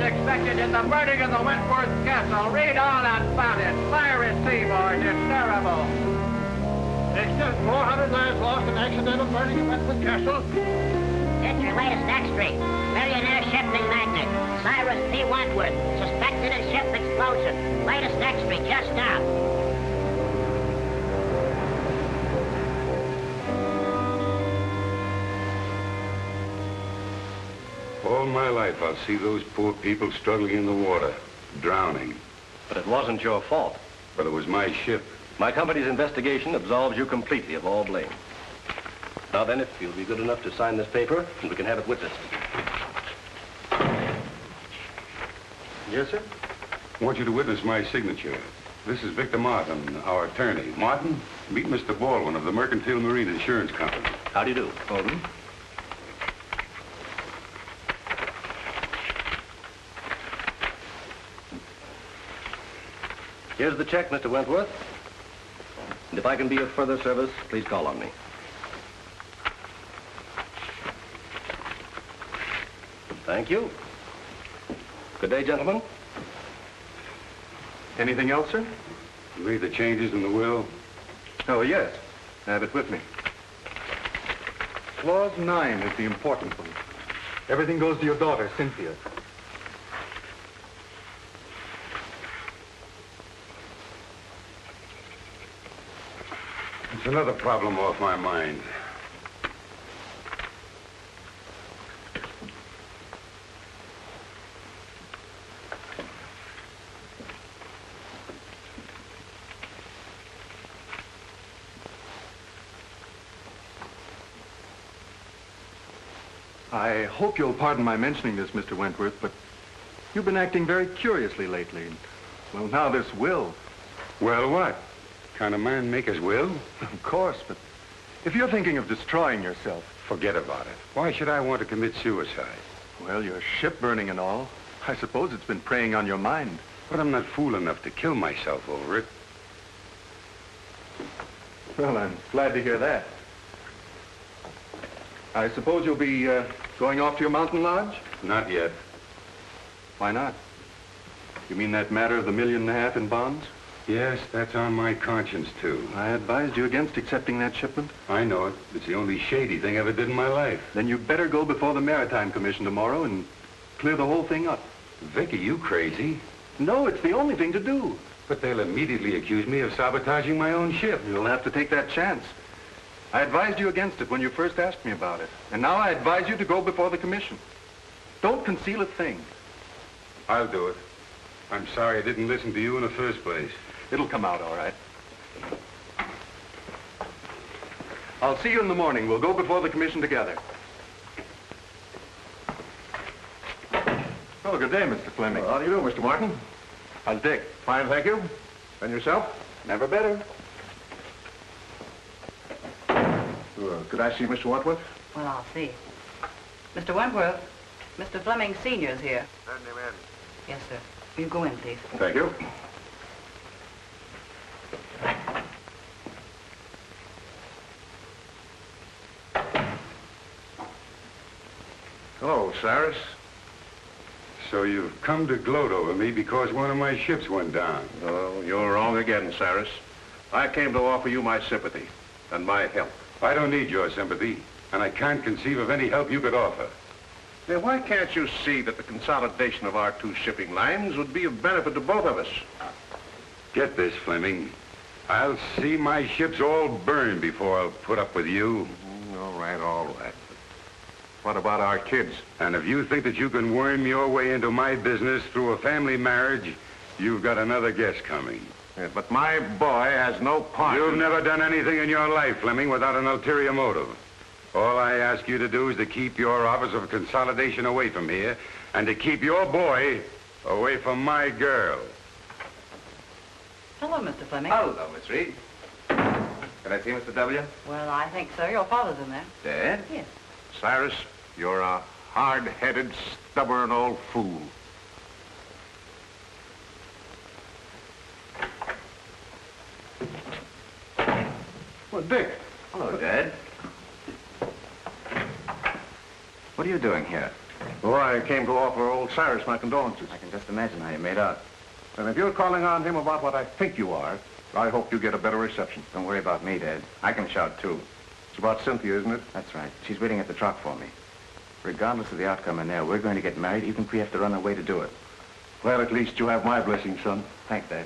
expected in the burning of the Wentworth Castle. Read all about it. Cyrus Wentworth, it's terrible. Extent 400 lives lost in accidental burning of Wentworth Castle. It's your latest extra. Millionaire shipping magnate, Cyrus P. Wentworth, suspected in ship explosion. Latest extra, just now. All my life, I'll see those poor people struggling in the water, drowning. But it wasn't your fault. But it was my ship. My company's investigation absolves you completely of all blame. Now then, if you'll be good enough to sign this paper, and we can have it witnessed. Yes, sir? I want you to witness my signature. This is Victor Martin, our attorney. Martin, meet Mr. Baldwin of the Mercantile Marine Insurance Company. How do you do? Baldwin? Here's the check, Mr. Wentworth. And if I can be of further service, please call on me. Thank you. Good day, gentlemen. Anything else, sir? You made the changes in the will? Oh, yes. I have it with me. Clause 9 is the important one. Everything goes to your daughter, Cynthia. It's another problem off my mind. I hope you'll pardon my mentioning this, Mr. Wentworth, but you've been acting very curiously lately. Well, now this will. Well, what? Kind of man make his will? Of course, but if you're thinking of destroying yourself... Forget about it. Why should I want to commit suicide? Well, your ship burning and all. I suppose it's been preying on your mind. But I'm not fool enough to kill myself over it. Well, I'm glad to hear that. I suppose you'll be going off to your mountain lodge? Not yet. Why not? You mean that matter of the $1.5 million in bonds? Yes, that's on my conscience, too. I advised you against accepting that shipment. I know it. It's the only shady thing I ever did in my life. Then you better go before the Maritime Commission tomorrow and clear the whole thing up. Vicky, you crazy? No, it's the only thing to do. But they'll immediately accuse me of sabotaging my own ship. You'll have to take that chance. I advised you against it when you first asked me about it. And now I advise you to go before the commission. Don't conceal a thing. I'll do it. I'm sorry I didn't listen to you in the first place. It'll come out all right. I'll see you in the morning. We'll go before the commission together. Oh, good day, Mr. Fleming. Well, how do you do, Mr. Martin? How's Dick? Fine, thank you. And yourself? Never better. Could I see Mr. Wentworth? Well, I'll see. Mr. Wentworth, Mr. Fleming Sr.'s here. Send him in. Yes, sir. You go in, please. Thank you. Hello, Cyrus. So you've come to gloat over me because one of my ships went down. Oh, you're wrong again, Cyrus. I came to offer you my sympathy and my help. I don't need your sympathy, and I can't conceive of any help you could offer. Now, why can't you see that the consolidation of our two shipping lines would be of benefit to both of us? Get this, Fleming. I'll see my ships all burned before I'll put up with you. All right, all right. What about our kids? And if you think that you can worm your way into my business through a family marriage, you've got another guess coming. Yeah, but my boy has no part. You've never done anything in your life, Fleming, without an ulterior motive. All I ask you to do is to keep your Office of Consolidation away from here, and to keep your boy away from my girl. Hello, Mr. Fleming. Hello, Miss Reed. Can I see Mr. W? Well, I think so. Your father's in there. Dad? Yes. Cyrus, you're a hard-headed, stubborn old fool. Well, Dick. Hello, Dad. What are you doing here? Oh, I came to offer old Cyrus my condolences. I can just imagine how you made out. And if you're calling on him about what I think you are, I hope you get a better reception. Don't worry about me, Dad. I can shout, too. It's about Cynthia, isn't it? That's right. She's waiting at the truck for me. Regardless of the outcome in there, we're going to get married even if we have to run away to do it. Well, at least you have my blessing, son. Thanks, Dad.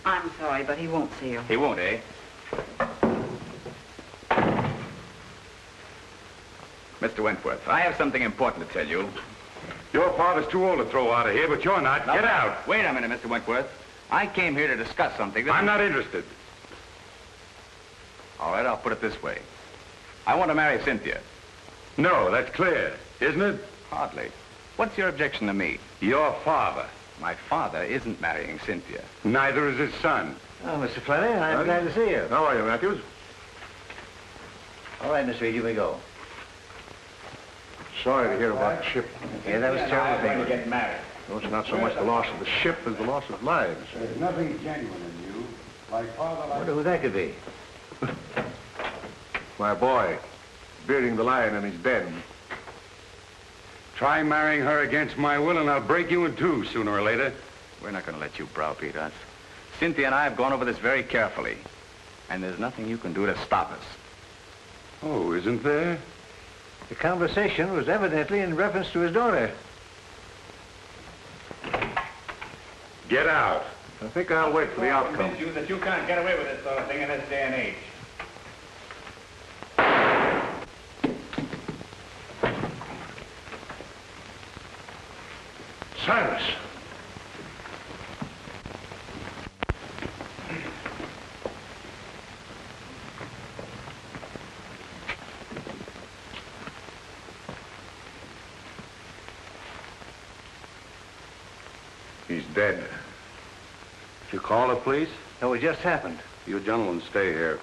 I'm sorry, but he won't see you. He won't, eh? Mr. Wentworth, I have something important to tell you. Your father's too old to throw out of here, but you're not. Get out. Wait a minute, Mr. Wentworth. I came here to discuss something that... I'm not interested. All right, I'll put it this way. I want to marry Cynthia. No, that's clear, isn't it? Hardly. What's your objection to me? Your father. My father isn't marrying Cynthia. Neither is his son. Oh, Mr. Fleming, I'm glad to see you. How are you, Matthews? All right, Miss Reed, here we go. Sorry to hear about the ship. Yeah, that was terrible. going to get married. No, it's not so much the loss of the ship as the loss of lives. There's nothing genuine in you. Like father, like... Wonder who that could be. My boy, bearding the lion in his den. Try marrying her against my will, and I'll break you in two sooner or later. We're not going to let you browbeat us. Cynthia and I have gone over this very carefully. And there's nothing you can do to stop us. Oh, isn't there? The conversation was evidently in reference to his daughter. Get out. I think I'll wait for the outcome. You that you can't get away with this sort of thing in this day and age. Cyrus! He's dead. Did you call the police? No, it just happened. You gentlemen stay here.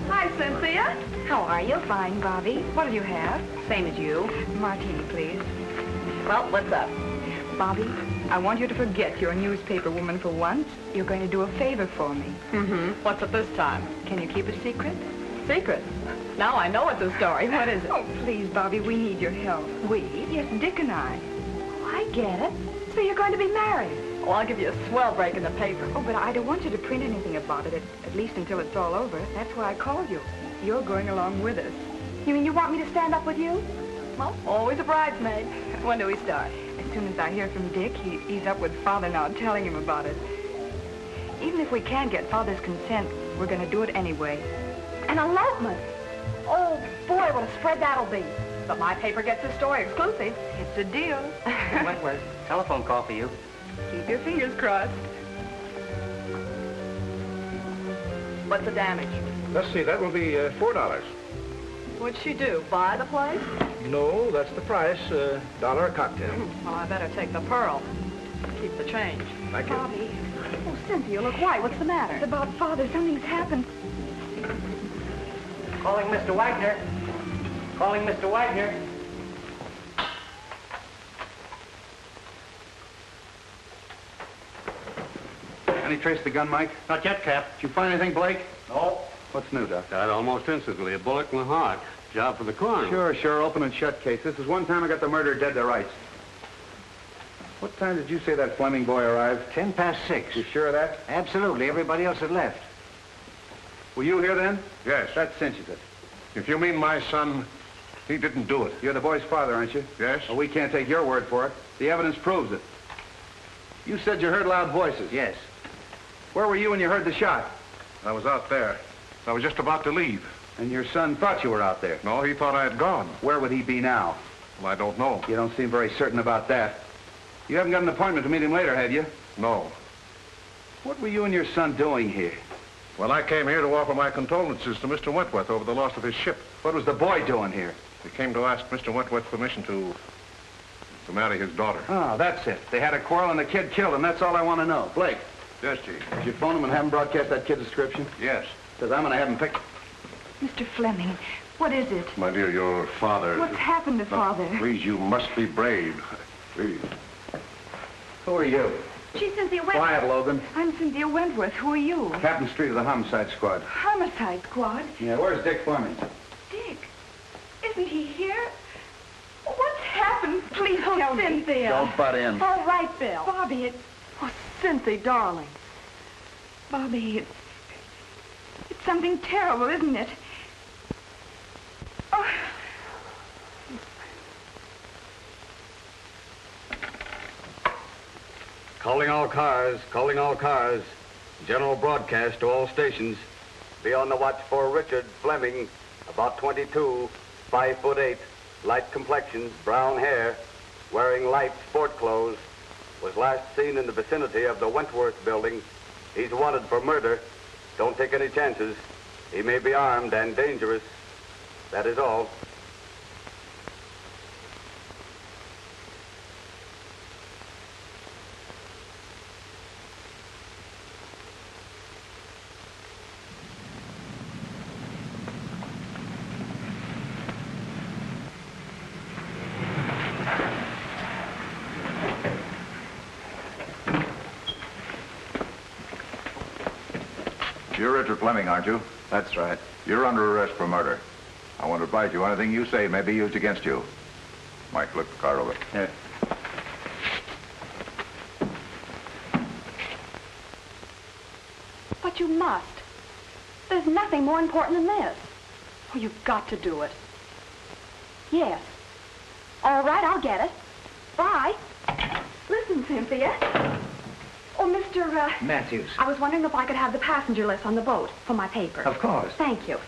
Hi, Cynthia. How are you? Fine, Bobbie. What'll you have? Same as you. Martini, please. Well, what's up? Bobbie, I want you to forget you're a newspaper woman for once. You're going to do a favor for me. Mm-hmm. What's it this time? Can you keep a secret? Secret. Now I know it's a story. What is it? Oh, please, Bobbie, we need your help. We? Yes, Dick and I. Oh, I get it. So you're going to be married. Well, I'll give you a swell break in the paper. Oh, but I don't want you to print anything about it, at least until it's all over. That's why I called you. You're going along with us. You mean you want me to stand up with you? Well, always a bridesmaid. When do we start? As soon as I hear from Dick, he's up with Father now, telling him about it. Even if we can't get Father's consent, we're going to do it anyway. An elopement. Oh, boy, what a spread that'll be. But my paper gets the story exclusive. It's a deal. Wentworth, telephone call for you. Keep your fingers crossed. What's the damage? Let's see, that will be $4. What'd she do, buy the place? No, that's the price. $1 a cocktail. Well, I better take the pearl. Keep the change. Thank you. Bobbie, Oh, Cynthia, look white. What's the matter? it's about Father. Something's happened. Calling Mr. Wagner. Calling Mr. Wagner. Any trace of the gun, Mike? Not yet, Cap. Did you find anything, Blake? No. What's new, Doc? Died almost instantly. A bullet in the heart. Job for the coroner. Sure. Open and shut case. This is one time I got the murderer dead to rights. What time did you say that Fleming boy arrived? 6:10. You sure of that? Absolutely. Everybody else had left. Were you here then? Yes. That cinches it. If you mean my son, he didn't do it. You're the boy's father, aren't you? Yes? Well, we can't take your word for it. The evidence proves it. You said you heard loud voices. Yes. Where were you when you heard the shot? I was out there. I was just about to leave. And your son thought you were out there. No, he thought I had gone. Where would he be now? Well, I don't know. You don't seem very certain about that. You haven't got an appointment to meet him later, have you? No. What were you and your son doing here? Well, I came here to offer my condolences to Mr. Wentworth over the loss of his ship. What was the boy doing here? He came to ask Mr. Wentworth's permission to marry his daughter. Oh, that's it. They had a quarrel and the kid killed him. That's all I want to know. Blake, Yes, Chief. did you phone him and have him broadcast that kid's description? Yes. Because I'm going to have him picked. Mr. Fleming, what is it? My dear, your father... What's happened to Father? Please, you must be brave. Please. Who are you? She's Cynthia Wentworth. Quiet, Logan. I'm Cynthia Wentworth. Who are you? Captain Street of the Homicide Squad. Homicide Squad? Yeah, where's Dick Fleming? Dick? Isn't he here? What's happened? Please tell me. Cynthia. Don't butt in. All right, Bill. Bobbie, Oh, Cynthia, darling. Bobbie, it's something terrible, isn't it? Oh. Calling all cars, calling all cars. General broadcast to all stations. Be on the watch for Richard Fleming, about 22, 5'8", light complexion, brown hair, wearing light sport clothes. Was last seen in the vicinity of the Wentworth building. He's wanted for murder. Don't take any chances. He may be armed and dangerous. That is all. You're Richard Fleming, aren't you? That's right. You're under arrest for murder. I want to advise you anything you say may be used against you. Mike, look the car over. Yeah. But you must. There's nothing more important than this. Oh, you've got to do it. Yes. All right, I'll get it. Bye. Listen, Cynthia. Oh, Mr. Matthews. I was wondering if I could have the passenger list on the boat for my paper. Of course. Thank you.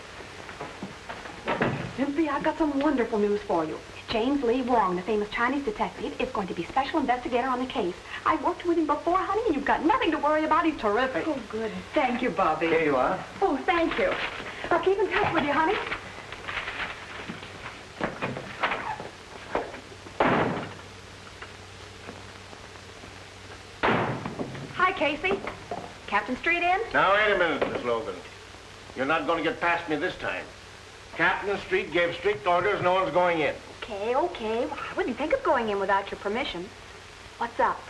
Cynthia, I've got some wonderful news for you. James Lee Wong, the famous Chinese detective, is going to be special investigator on the case. I worked with him before, honey, and you've got nothing to worry about. He's terrific. Oh, good. Thank you, Bobbie. Here you are. Oh, thank you. I'll keep in touch with you, honey. Hi, Casey. Captain Street in? Now, wait a minute, Miss Logan. You're not going to get past me this time. Captain Street gave strict orders, no one's going in. Okay. Well, I wouldn't think of going in without your permission. What's up?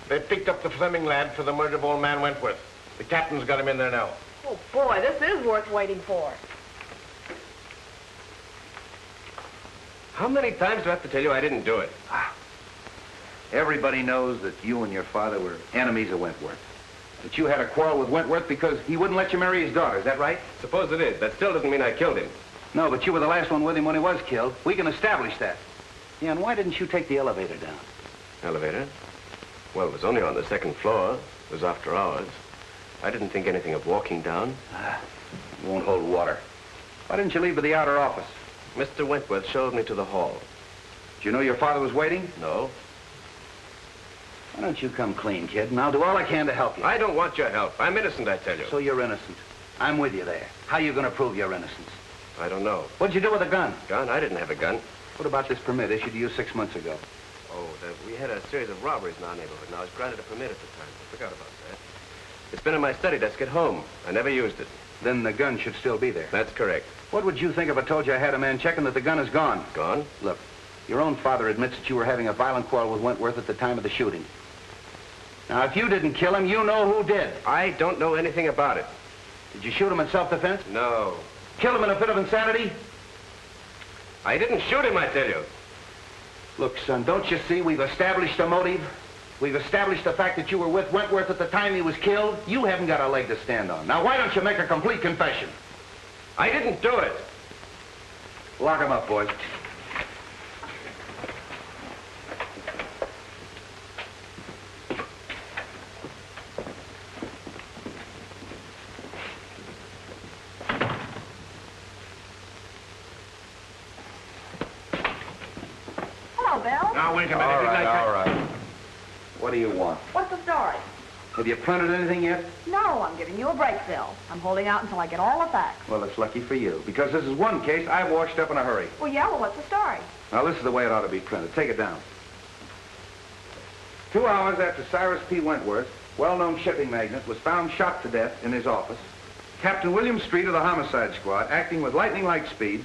They picked up the Fleming lad for the murder of old man Wentworth. The captain's got him in there now. Oh, boy, this is worth waiting for. How many times do I have to tell you I didn't do it? Everybody knows that you and your father were enemies of Wentworth. That you had a quarrel with Wentworth because he wouldn't let you marry his daughter. Is that right? Suppose it is. That still doesn't mean I killed him. No, but you were the last one with him when he was killed. We can establish that. Yeah, and why didn't you take the elevator down? Elevator? Well, it was only on the second floor. It was after hours. I didn't think anything of walking down. It won't hold water. Why didn't you leave for the outer office? Mr. Wentworth showed me to the hall. Did you know your father was waiting? No. Why don't you come clean, kid, and I'll do all I can to help you. I don't want your help. I'm innocent, I tell you. So you're innocent. I'm with you there. How are you going to prove your innocence? I don't know. What'd you do with a gun? Gun? I didn't have a gun. What about this permit issued to you 6 months ago? Oh, we had a series of robberies in our neighborhood, and I was granted a permit at the time. I forgot about that. It's been in my study desk at home. I never used it. Then the gun should still be there. That's correct. What would you think if I told you I had a man checking that the gun is gone? Gone? Look, your own father admits that you were having a violent quarrel with Wentworth at the time of the shooting. Now, if you didn't kill him, you know who did. I don't know anything about it. Did you shoot him in self-defense? No. Kill him in a fit of insanity? I didn't shoot him, I tell you. Look, son, don't you see we've established a motive? We've established the fact that you were with Wentworth at the time he was killed. You haven't got a leg to stand on. Now, why don't you make a complete confession? I didn't do it. Lock him up, boys. Hello, Bill. Now, wait a minute. All right. What do you want? What's the story? Have you printed anything yet? No, I'm giving you a break, Bill. I'm holding out until I get all the facts. Well, it's lucky for you, because this is one case I've washed up in a hurry. Well, yeah, what's the story? Now, this is the way it ought to be printed. Take it down. 2 hours after Cyrus P. Wentworth, well-known shipping magnate, was found shot to death in his office, Captain William Street of the Homicide Squad, acting with lightning-like speed,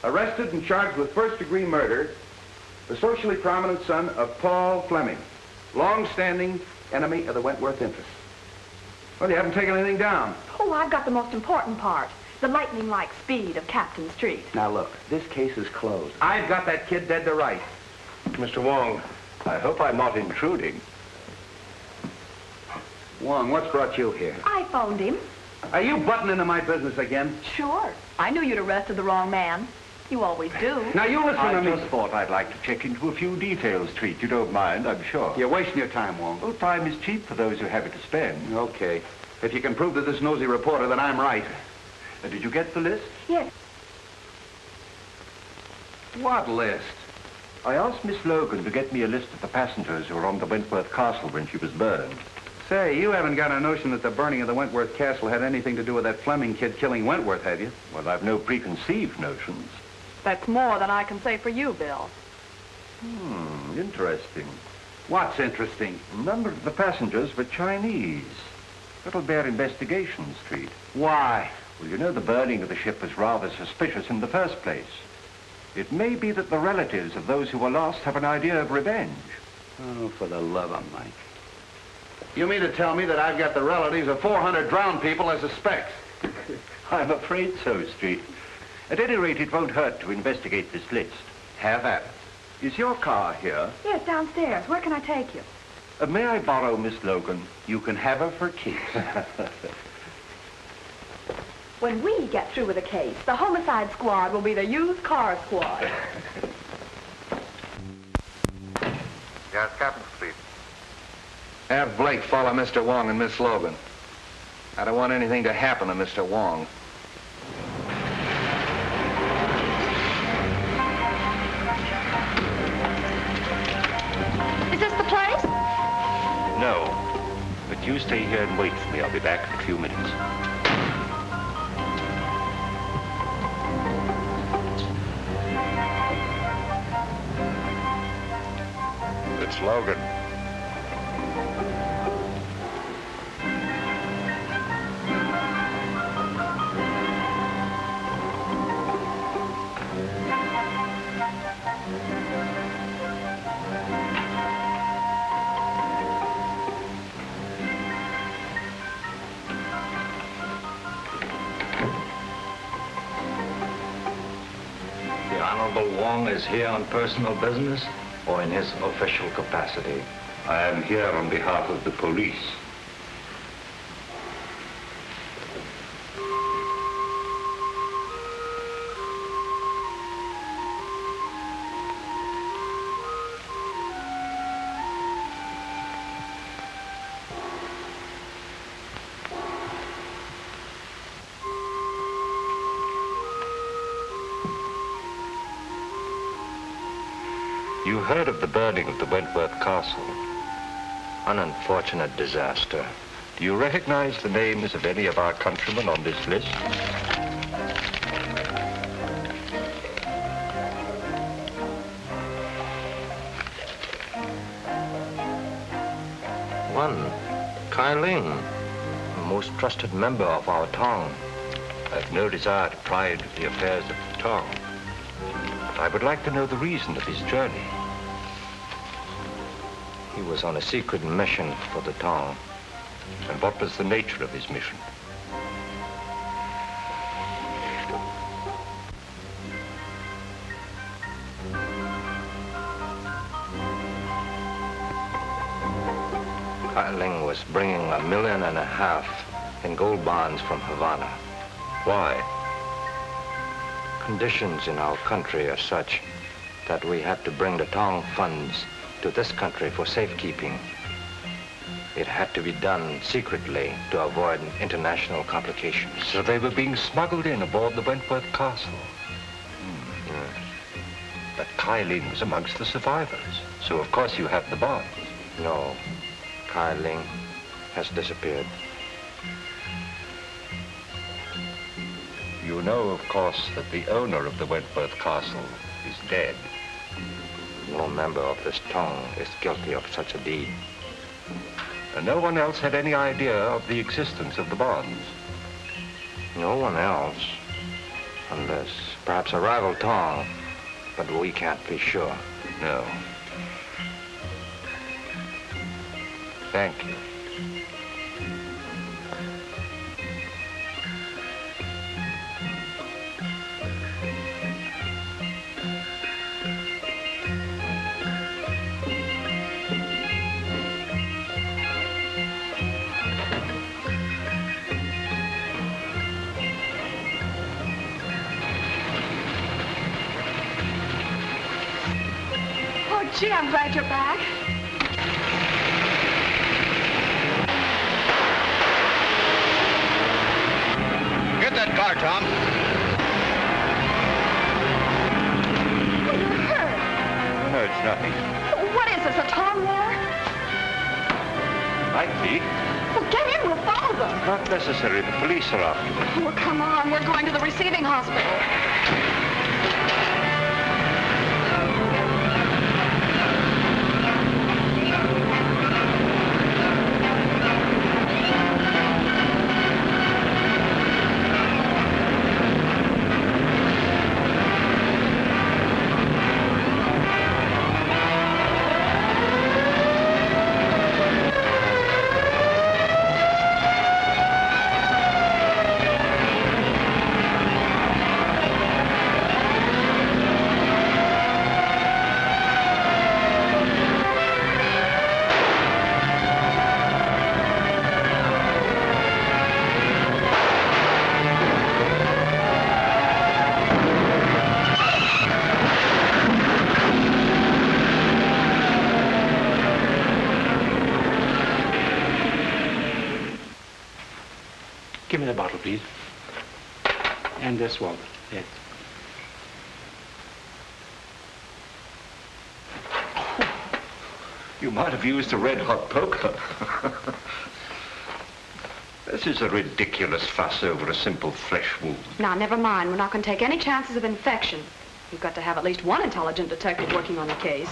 arrested and charged with first-degree murder the socially prominent son of Paul Fleming. Long-standing enemy of the Wentworth interests. Well, you haven't taken anything down. Oh, I've got the most important part. The lightning-like speed of Captain Street. Now, look, this case is closed. I've got that kid dead to rights. Mr. Wong, I hope I'm not intruding. Wong, what's brought you here? I phoned him. Are you butting into my business again? Sure. I knew you'd arrested the wrong man. You always do. Now, you listen to me. I just thought I'd like to check into a few details, Treat. You don't mind, I'm sure. You're wasting your time, Wong. Well, time is cheap for those who have it to spend. Okay. If you can prove to this nosy reporter that I'm right. Did you get the list? Yes. What list? I asked Miss Logan to get me a list of the passengers who were on the Wentworth Castle when she was burned. Say, you haven't got a notion that the burning of the Wentworth Castle had anything to do with that Fleming kid killing Wentworth, have you? Well, I've no preconceived notions. That's more than I can say for you, Bill. Interesting. What's interesting? A number of the passengers were Chinese. That'll bear investigation, Street. Why? Well, you know the burning of the ship was rather suspicious in the first place. It may be that the relatives of those who were lost have an idea of revenge. Oh, for the love of Mike. You mean to tell me that I've got the relatives of 400 drowned people as suspects? I'm afraid so, Street. At any rate, it won't hurt to investigate this list. Have at it. Is your car here? Yes, downstairs. Where can I take you? May I borrow Miss Logan? You can have her for keeps. When we get through with the case, the homicide squad will be the used car squad. Yes, Captain Street. Have Blake follow Mr. Wong and Miss Logan. I don't want anything to happen to Mr. Wong. Is this the place? No. But you stay here and wait for me. I'll be back in a few minutes. It's Logan. The Honorable Wong is here on personal business or in his official capacity? I am here on behalf of the police. You heard of the burning of the Wentworth Castle. An unfortunate disaster. Do you recognize the names of any of our countrymen on this list? One, Kai Ling, a most trusted member of our Tong. I've no desire to pry into the affairs of the Tong. But I would like to know the reason of his journey. He was on a secret mission for the Tong. And what was the nature of his mission? Kai Ling was bringing $1.5 million in gold bonds from Havana. Why? Conditions in our country are such that we had to bring the Tong funds to this country for safekeeping. It had to be done secretly to avoid international complications. So they were being smuggled in aboard the Wentworth Castle. Yes. But Kai Ling was amongst the survivors. So of course you have the bonds. No, Kai Ling has disappeared. You know, of course, that the owner of the Wentworth Castle is dead. No member of this Tong is guilty of such a deed. And no one else had any idea of the existence of the bonds. No one else, unless perhaps a rival Tong, but we can't be sure. No. Thank you. Oh, gee, I'm glad you're back. Get that car, Tom. You're hurt. No, it's nothing. What is this, a tongue war? Might be. Well, get in with father. Not necessary. The police are after me. Well, come on. We're going to the receiving hospital. Give me the bottle, please. And this one. Yes. You might have used a red-hot poker. This is a ridiculous fuss over a simple flesh wound. Now, never mind. We're not going to take any chances of infection. We've got to have at least one intelligent detective working on the case.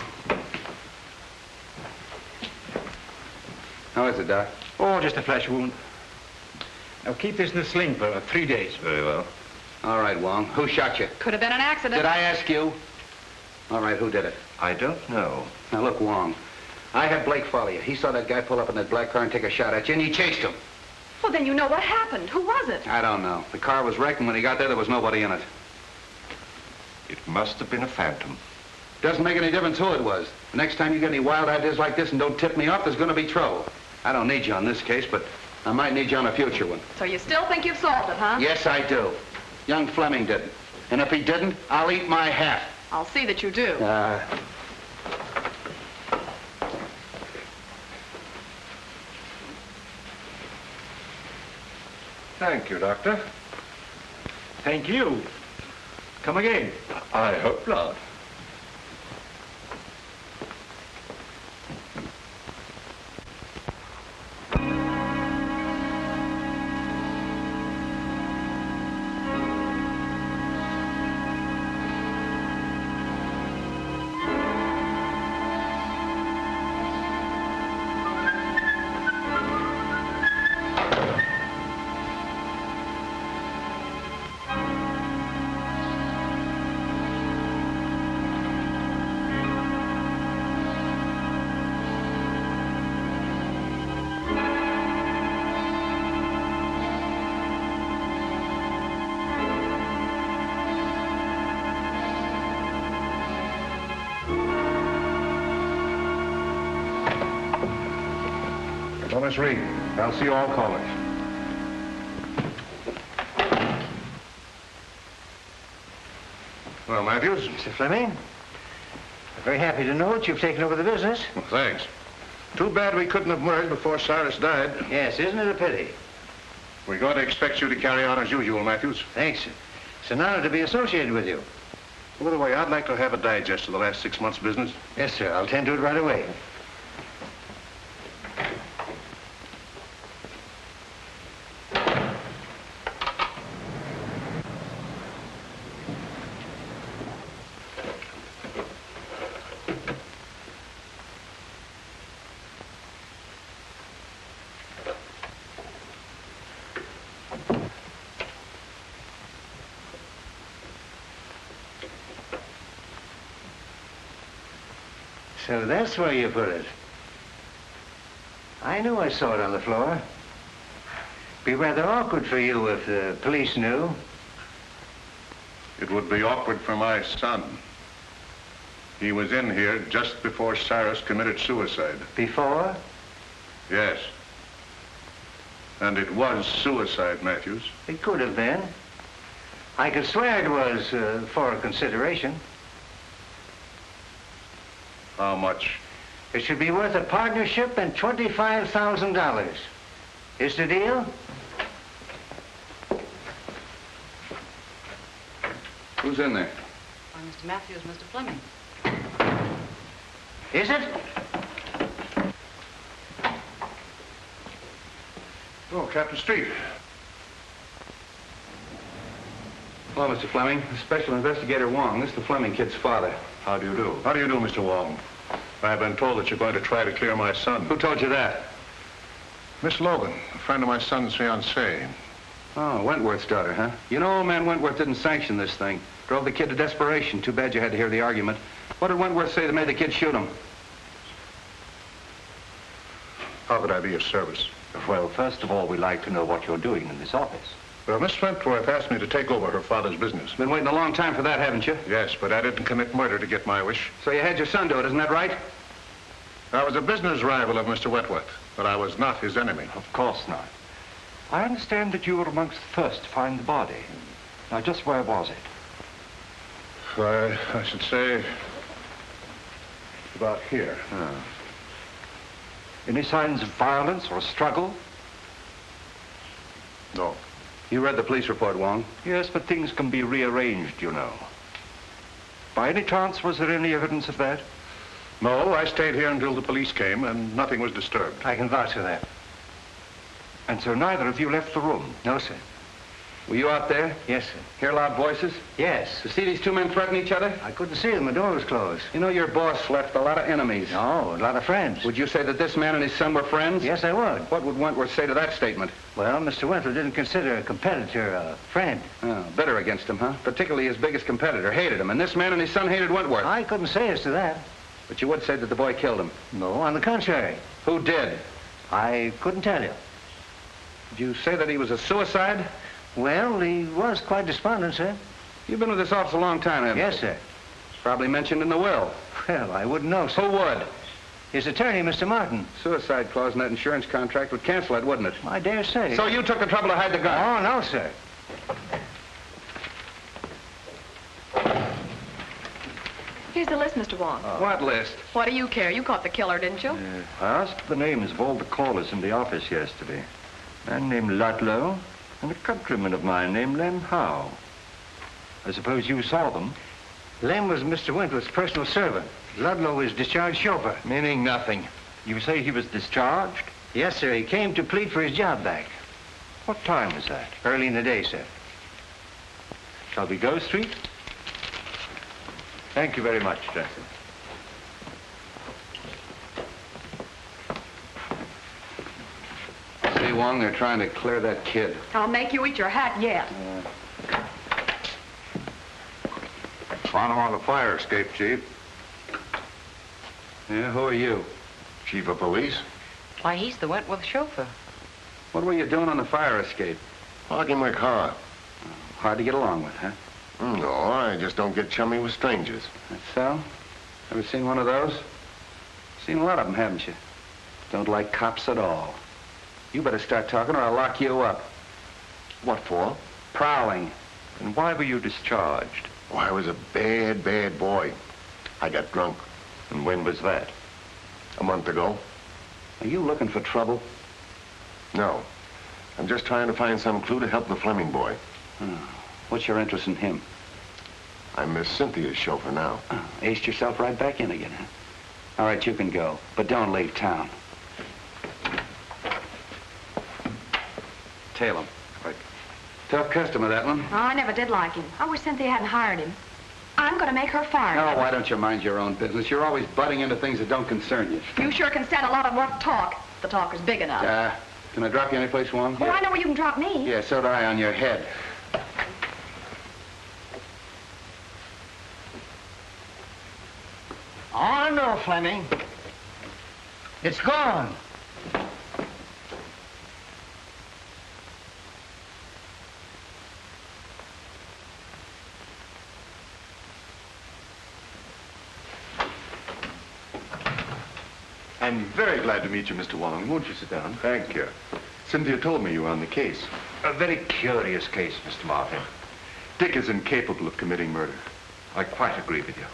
How is it, Doc? Oh, just a flesh wound. Now, keep this in the sling for 3 days. Very well. All right, Wong. Who shot you? Could have been an accident. Did I ask you? All right, who did it? I don't know. Now, look, Wong. I had Blake follow you. He saw that guy pull up in that black car and take a shot at you, and he chased him. Well, then you know what happened. Who was it? I don't know. The car was wrecked, and when he got there was nobody in it. It must have been a phantom. Doesn't make any difference who it was. The next time you get any wild ideas like this and don't tip me off, there's going to be trouble. I don't need you on this case, but I might need you on a future one. So you still think you've solved it, huh? Yes, I do. Young Fleming didn't. And if he didn't, I'll eat my hat. I'll see that you do. Thank you, Doctor. Thank you. Come again. I hope not. Thomas Reed. I'll see you all callers. Well, Matthews? Mr. Fleming, I'm very happy to know that you've taken over the business. Well, thanks. Too bad we couldn't have merged before Cyrus died. Yes, isn't it a pity? We got to expect you to carry on as usual, Matthews. Thanks. It's an honor to be associated with you. By the way, I'd like to have a digest of the last 6 months' business. Yes, sir. I'll tend to it right away. So that's where you put it. I knew I saw it on the floor. Be rather awkward for you if the police knew. It would be awkward for my son. He was in here just before Cyrus committed suicide. Before? Yes. And it was suicide, Matthews. It could have been. I could swear it was for consideration. How much? It should be worth a partnership and $25,000. Is the deal? Who's in there? Why, Mr. Matthews, Mr. Fleming. Is it? Oh, Captain Street. Hello, Mr. Fleming. Special Investigator Wong. This is the Fleming kid's father. How do you do? How do you do, Mr. Wong? I've been told that you're going to try to clear my son. Who told you that? Miss Logan, a friend of my son's fiancé. Oh, Wentworth's daughter, huh? You know, old man Wentworth didn't sanction this thing. Drove the kid to desperation. Too bad you had to hear the argument. What did Wentworth say that made the kid shoot him? How could I be of service? Well, first of all, we'd like to know what you're doing in this office. Well, Miss Wentworth asked me to take over her father's business. Been waiting a long time for that, haven't you? Yes, but I didn't commit murder to get my wish. So you had your son do it, isn't that right? I was a business rival of Mr. Wentworth, but I was not his enemy. Of course not. I understand that you were amongst the first to find the body. Now, just where was it? I should say about here. Any signs of violence or struggle? No. You read the police report, Wong? Yes, but things can be rearranged, you know. By any chance, was there any evidence of that? No, I stayed here until the police came, and nothing was disturbed. I can vouch for that. And so neither of you left the room? No, sir. Were you out there? Yes, sir. Hear loud voices? Yes. To see these two men threaten each other? I couldn't see them. The door was closed. You know, your boss left a lot of enemies. No, a lot of friends. Would you say that this man and his son were friends? Yes, I would. What would Wentworth say to that statement? Well, Mr. Wentworth didn't consider a competitor a friend. Oh, bitter against him, huh? Particularly his biggest competitor. Hated him. And this man and his son hated Wentworth. I couldn't say as to that. But you would say that the boy killed him. No, on the contrary. Who did? I couldn't tell you. Did you say that he was a suicide? Well, he was quite despondent, sir. You've been with this office a long time, haven't you? Yes, sir. It's probably mentioned in the will. Well, I wouldn't know, sir. Who would? His attorney, Mr. Martin. Suicide clause in that insurance contract would cancel it, wouldn't it? I dare say. So you took the trouble to hide the gun? Oh, no, sir. Here's the list, Mr. Wong. What list? What do you care? You caught the killer, didn't you? I asked the names of all the callers in the office yesterday. A man named Ludlow and a countryman of mine named Lem Howe. I suppose you saw them. Lem was Mr. Wentworth's personal servant. Ludlow was discharged chauffeur. Meaning nothing. You say he was discharged? Yes, sir. He came to plead for his job back. What time was that? Early in the day, sir. Shall we go, Street? Thank you very much, Jackson. See, Wong, they're trying to clear that kid. I'll make you eat your hat yet. Found him on the fire escape, Chief. Yeah, who are you? Chief of police. Why, he's the Wentworth chauffeur. What were you doing on the fire escape? Parking my car. Hard to get along with, huh? No, I just don't get chummy with strangers. That's so? Ever seen one of those? Seen a lot of them, haven't you? Don't like cops at all. You better start talking or I'll lock you up. What for? Prowling. And why were you discharged? Oh, I was a bad, bad boy. I got drunk. And when was that? A month ago. Are you looking for trouble? No. I'm just trying to find some clue to help the Fleming boy. What's your interest in him? I'm Miss Cynthia's chauffeur now. Aced yourself right back in again, huh? All right, you can go, but don't leave town. Tail him. Quick. Tough customer, that one. Oh, I never did like him. I wish Cynthia hadn't hired him. I'm going to make her fire him. Oh, why don't you mind your own business? You're always butting into things that don't concern you. You sure can stand a lot of rough talk. The talk is big enough. Can I drop you any place, Wong? Oh, I know where you can drop me. Yeah, so do I on your head. Oh, no, Fleming. It's gone. I'm very glad to meet you, Mr. Wong. Won't you sit down? Thank you. Cynthia told me you were on the case. A very curious case, Mr. Martin. Dick is incapable of committing murder. I quite agree with you.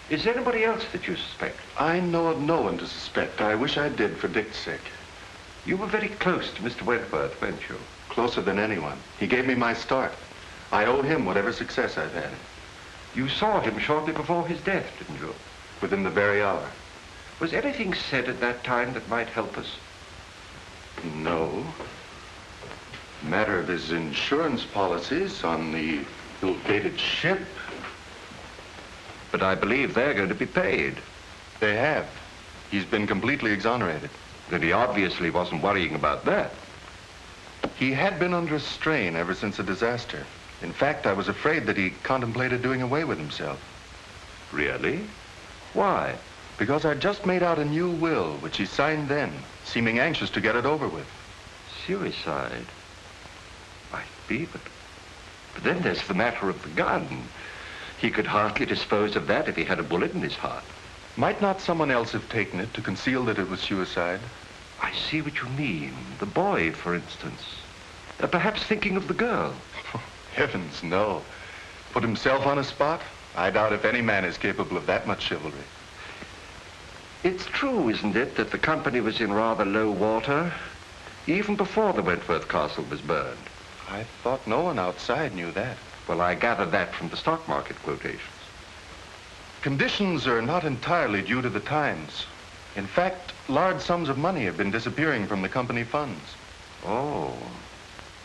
Is there anybody else that you suspect? I know of no one to suspect. I wish I did for Dick's sake. You were very close to Mr. Wentworth, weren't you? Closer than anyone. He gave me my start. I owe him whatever success I've had. You saw him shortly before his death, didn't you? Within the very hour. Was anything said at that time that might help us? No. Matter of his insurance policies on the ill-fated ship. But I believe they're going to be paid. They have. He's been completely exonerated. Then he obviously wasn't worrying about that. He had been under a strain ever since the disaster. In fact, I was afraid that he contemplated doing away with himself. Really? Why? Because I'd just made out a new will, which he signed then, seeming anxious to get it over with. Suicide? Might be, but then there's the matter of the gun. He could hardly dispose of that if he had a bullet in his heart. Might not someone else have taken it to conceal that it was suicide? I see what you mean. The boy, for instance. Perhaps thinking of the girl. Heavens, no. Put himself on a spot? I doubt if any man is capable of that much chivalry. It's true, isn't it, that the company was in rather low water, even before the Wentworth Castle was burned? I thought no one outside knew that. Well, I gathered that from the stock market quotations. Conditions are not entirely due to the times. In fact, large sums of money have been disappearing from the company funds. Oh.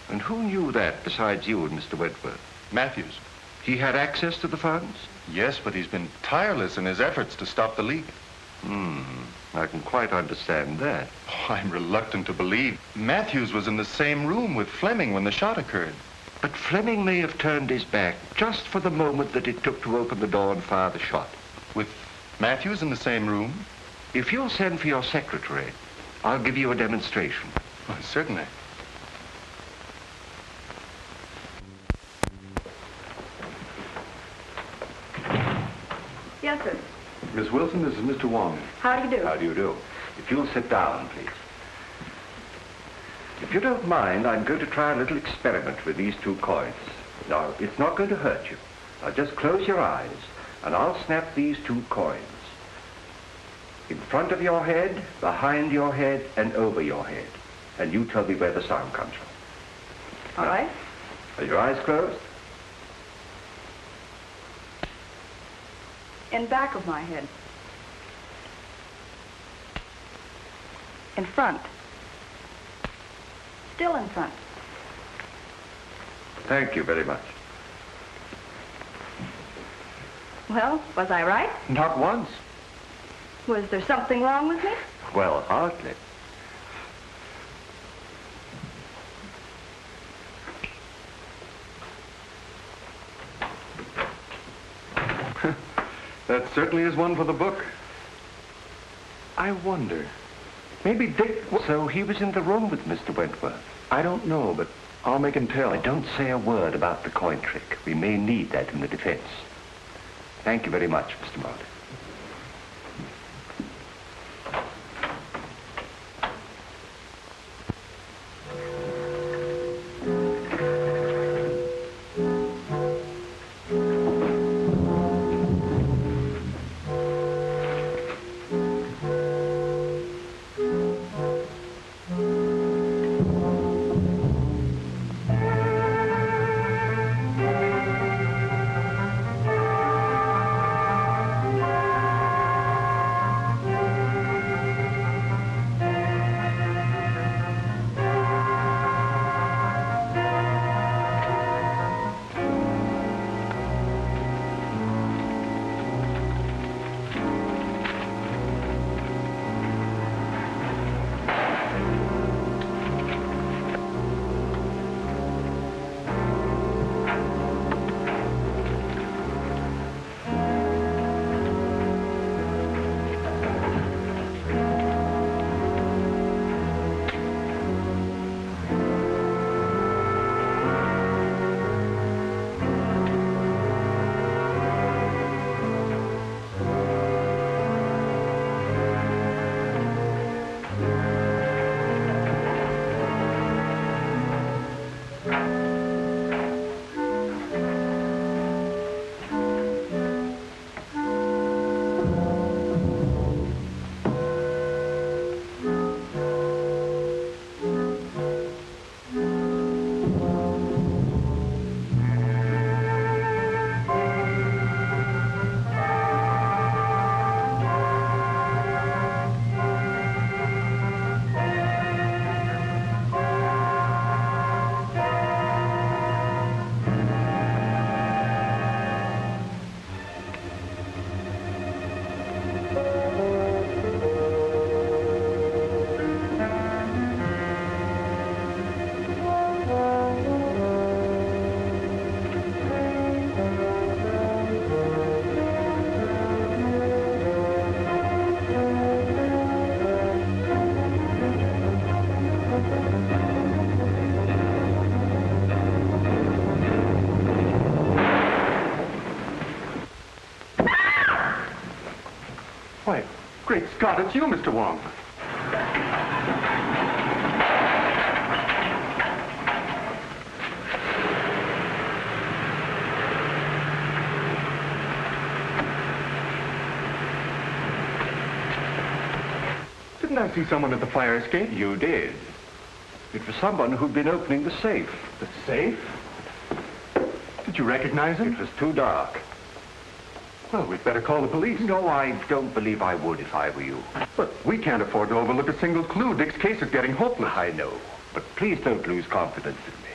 And who knew that besides you and Mr. Wentworth? Matthews. He had access to the funds? Yes, but he's been tireless in his efforts to stop the leak. I can quite understand that. Oh, I'm reluctant to believe. Matthews was in the same room with Fleming when the shot occurred. But Fleming may have turned his back just for the moment that it took to open the door and fire the shot. With Matthews in the same room? If you'll send for your secretary, I'll give you a demonstration. Oh, certainly. Yes, sir. Miss Wilson, this is Mr. Wong. How do you do? How do you do? If you'll sit down, please. If you don't mind, I'm going to try a little experiment with these two coins. Now, it's not going to hurt you. Now, just close your eyes, and I'll snap these two coins. In front of your head, behind your head, and over your head. And you tell me where the sound comes from. All right. Are your eyes closed? In back of my head. In front. Still in front. Thank you very much. Well, was I right? Not once. Was there something wrong with me? Well, hardly. That certainly is one for the book. I wonder. Maybe Dick... So he was in the room with Mr. Wentworth? I don't know, but I'll make him tell. But don't say a word about the coin trick. We may need that in the defense. Thank you very much, Mr. Martin. Great Scott, it's you, Mr. Wong. Didn't I see someone at the fire escape? You did. It was someone who'd been opening the safe. The safe? Did you recognize him? It was too dark. Well, we'd better call the police. No, I don't believe I would if I were you. But we can't afford to overlook a single clue. Dick's case is getting hopeless. I know, but please don't lose confidence in me.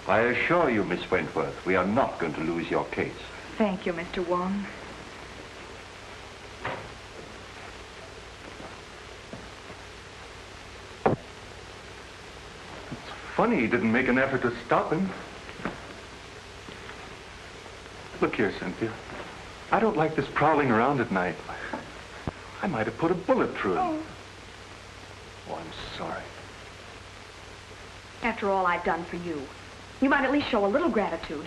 I assure you, Miss Wentworth, we are not going to lose your case. Thank you, Mr. Wong. Funny he didn't make an effort to stop him. Look here, Cynthia. I don't like this prowling around at night. I might have put a bullet through him. Oh, I'm sorry. After all I've done for you, you might at least show a little gratitude.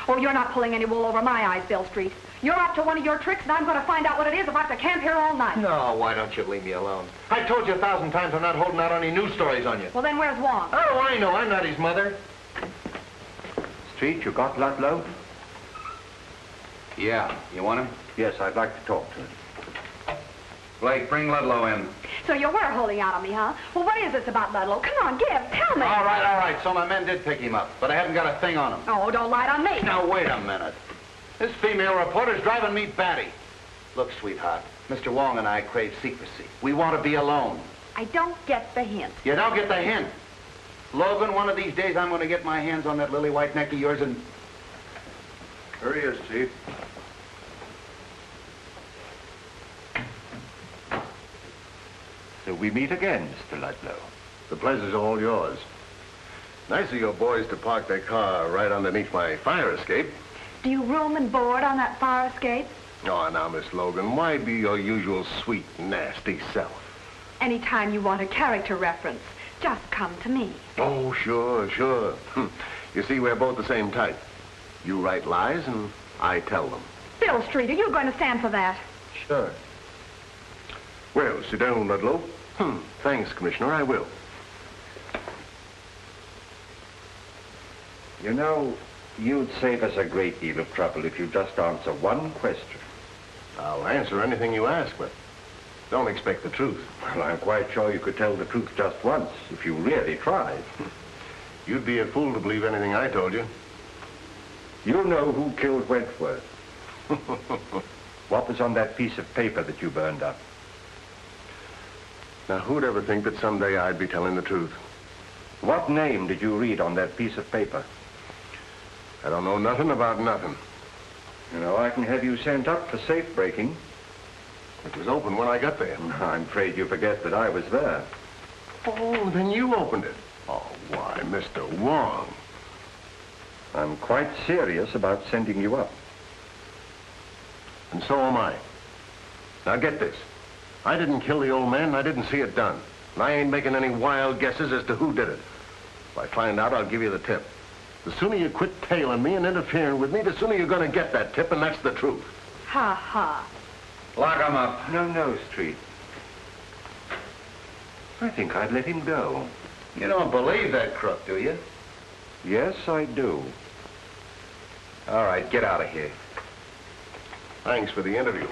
Oh, you're not pulling any wool over my eyes, Bill Street. You're up to one of your tricks, and I'm going to find out what it is if I have to camp here all night. No, why don't you leave me alone? I've told you 1,000 times I'm not holding out any news stories on you. Well, then where's Wong? Oh, I know. I'm not his mother. Street, you got Ludlow? Yeah. You want him? Yes, I'd like to talk to him. Blake, bring Ludlow in. So you were holding out on me, huh? Well, what is this about Ludlow? Come on, tell me. All right. So my men did pick him up, but I haven't got a thing on him. Oh, don't lie on me. Now, wait a minute. This female reporter's driving me batty. Look, sweetheart, Mr. Wong and I crave secrecy. We want to be alone. I don't get the hint. You don't get the hint. Logan, one of these days I'm going to get my hands on that lily white neck of yours and... Here he is, Chief. So we meet again, Mr. Ludlow. The pleasure's all yours. Nice of your boys to park their car right underneath my fire escape. Do you room and board on that fire escape? Oh, now, Miss Logan, why be your usual sweet, nasty self? Anytime you want a character reference, just come to me. Oh, sure. You see, we're both the same type. You write lies, and I tell them. Bill Street, are you going to stand for that? Sure. Well, sit down, Ludlow. Thanks, Commissioner, I will. You know, you'd save us a great deal of trouble if you just answer one question. I'll answer anything you ask, but don't expect the truth. Well, I'm quite sure you could tell the truth just once, if you really tried. You'd be a fool to believe anything I told you. You know who killed Wentworth. What was on that piece of paper that you burned up? Now, who'd ever think that someday I'd be telling the truth? What name did you read on that piece of paper? I don't know nothing about nothing. You know, I can have you sent up for safe breaking. It was open when I got there. I'm afraid you forget that I was there. Oh, then you opened it. Oh, why, Mr. Wong. I'm quite serious about sending you up. And so am I. Now get this. I didn't kill the old man, and I didn't see it done. And I ain't making any wild guesses as to who did it. If I find out, I'll give you the tip. The sooner you quit tailing me and interfering with me, the sooner you're going to get that tip, and that's the truth. Ha ha. Lock him up. No, Street. I think I'd let him go. You don't believe that crook, do you? Yes, I do. All right, get out of here. Thanks for the interview.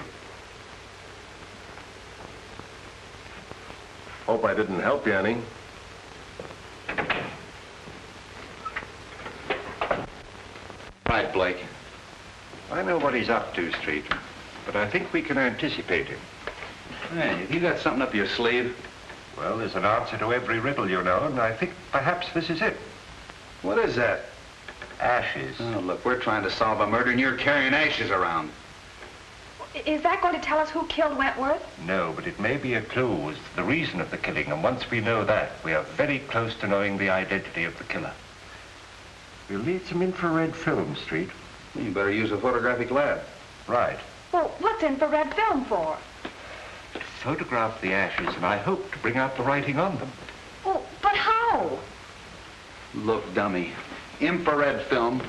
Hope I didn't help you any. Right, Blake. I know what he's up to, Street, but I think we can anticipate him. Hey, have you got something up your sleeve? Well, there's an answer to every riddle, you know, and I think perhaps this is it. What is that? Ashes. Oh, look, we're trying to solve a murder and you're carrying ashes around. Is that going to tell us who killed Wentworth? No, but it may be a clue as to the reason of the killing, and once we know that, we are very close to knowing the identity of the killer. We'll need some infrared film, Street. You better use a photographic lab. Right. Well, what's infrared film for? To photograph the ashes, and I hope to bring out the writing on them. Well, but how? Look, dummy, infrared film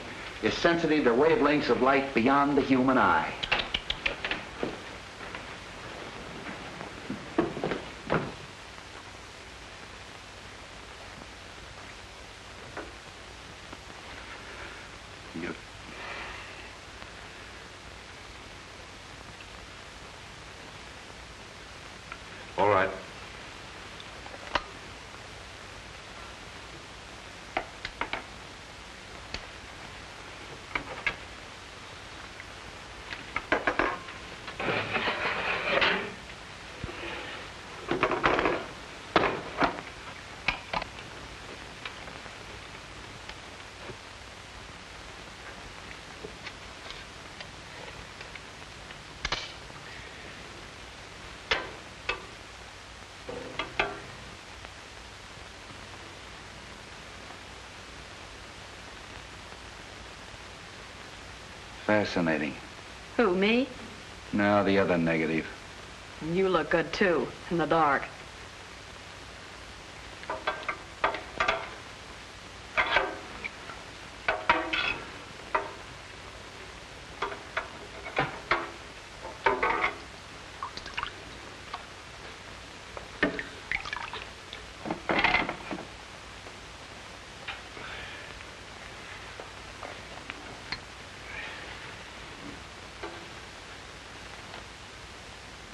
is sensitive to wavelengths of light beyond the human eye. All right. Fascinating. Who, me? No, the other negative. You look good, too, in the dark.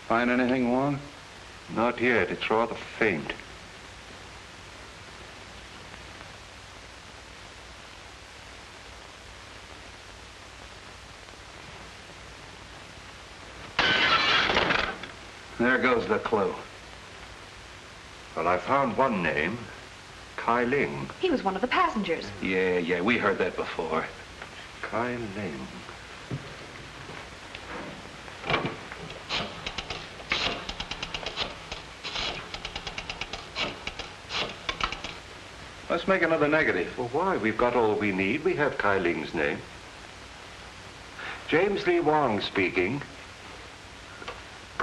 Find anything, Wong? Not yet. It's rather faint. There goes the clue. Well, I found one name. Kai Ling. He was one of the passengers. Yeah, we heard that before. Kai Ling. Let's make another negative. Well, why? We've got all we need. We have Kai Ling's name. James Lee Wong speaking.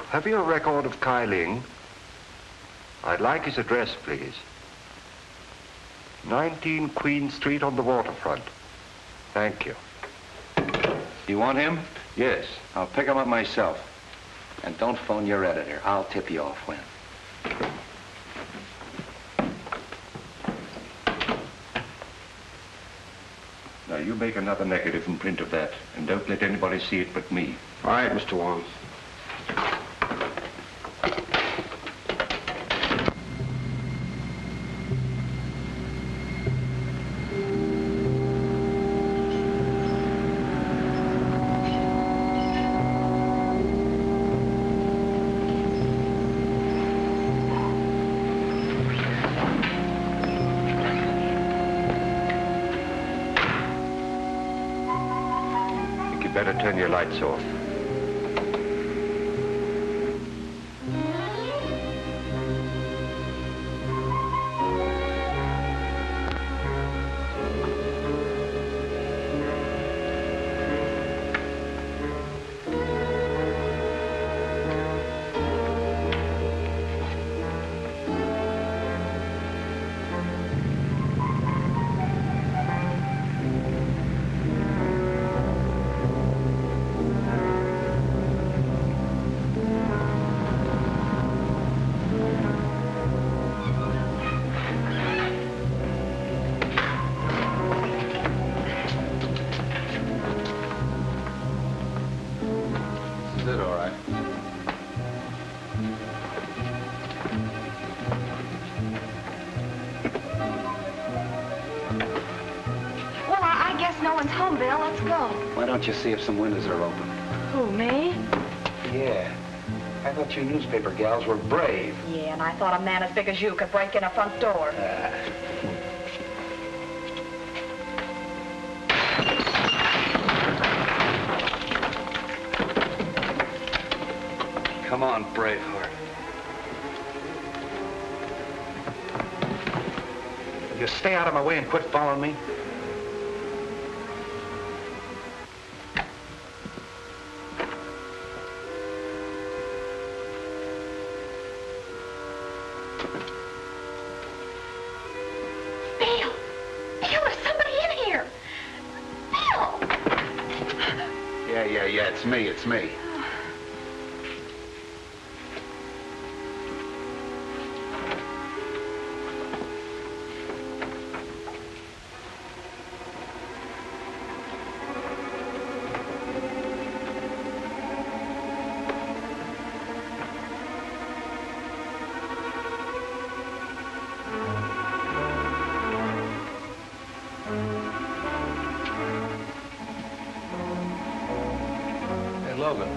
Have you a record of Kai Ling? I'd like his address, please. 19 Queen Street on the waterfront. Thank you. You want him? Yes. I'll pick him up myself. And don't phone your editor. I'll tip you off when. Now, you make another negative and print of that, and don't let anybody see it but me. All right, Mr. Wong. Better turn your lights off. Why don't you see if some windows are open? Who, me? Yeah. I thought you newspaper gals were brave. Yeah, and I thought a man as big as you could break in a front door. Come on, Braveheart. You stay out of my way and quit following me. It's me. Logan.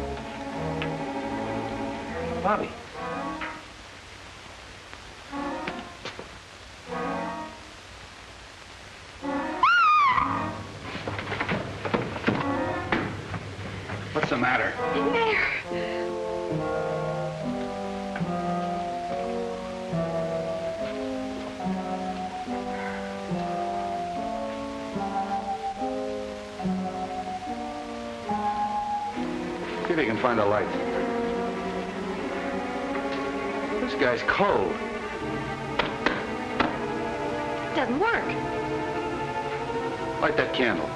Bobbie. What's the matter? Mayor. See if you can find a light. This guy's cold. Doesn't work. Light that candle.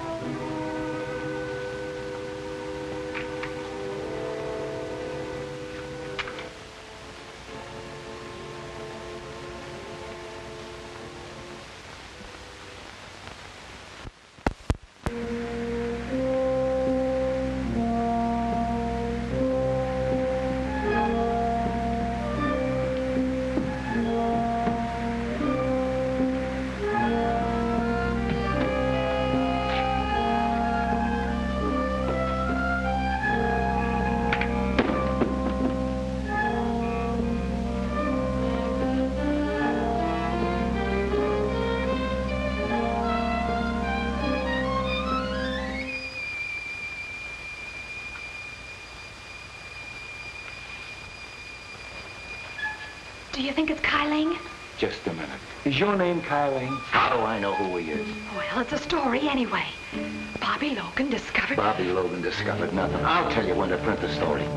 Do you think it's Kyling? Just a minute. Is your name Kyling? How do I know who he is? Well, it's a story anyway. Bobbie Logan discovered... Bobbie Logan discovered nothing. I'll tell you when to print the story.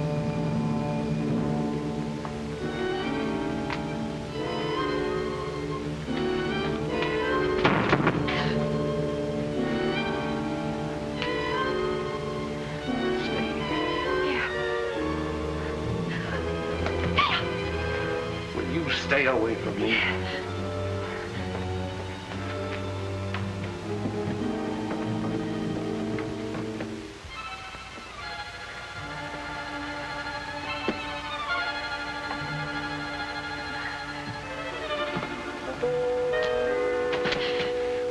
Stay away from me.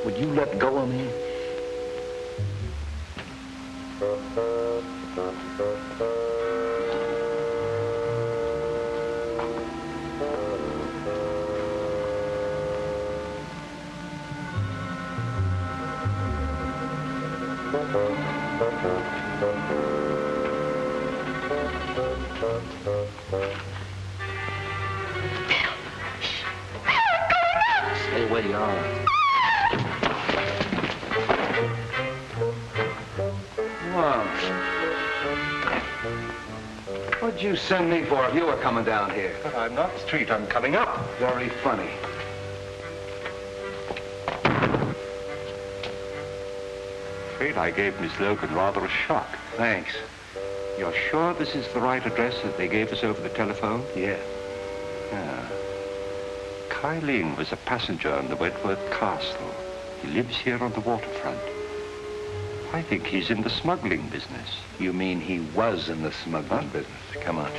Would you let go of me? Stay where you are. Whoa. What'd you send me for if you were coming down here? But I'm not street, I'm coming up. Very funny. Afraid I gave Miss Logan rather a shock. Thanks. You're sure this is the right address that they gave us over the telephone? Yeah. Yeah. Kyling was a passenger on the Wentworth Castle. He lives here on the waterfront. I think he's in the smuggling business. You mean he was in the smuggling business? Come on.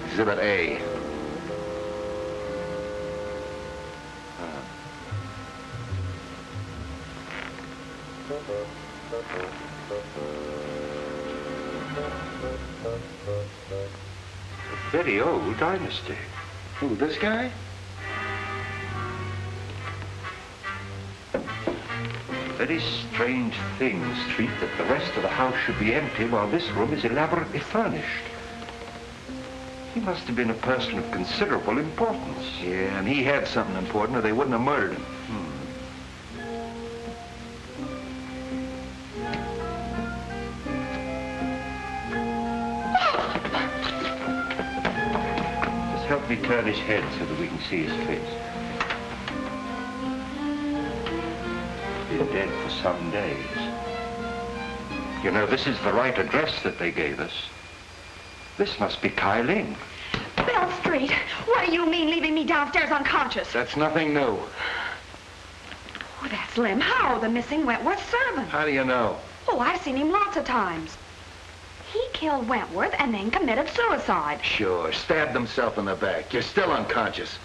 Exhibit A. A very old dynasty. Who, this guy? Very strange thing, Street, that the rest of the house should be empty while this room is elaborately furnished. He must have been a person of considerable importance. Yeah, and he had something important or they wouldn't have murdered him. Just help me turn his head so that we can see his face. Been dead for some days. You know, this is the right address that they gave us. This must be Kyling. Bell Street, what do you mean leaving me downstairs unconscious? That's nothing new. Oh, that's Lem Howe, the missing Wentworth servant. How do you know? Oh, I've seen him lots of times. killed Wentworth and then committed suicide. Sure, stabbed himself in the back. You're still unconscious.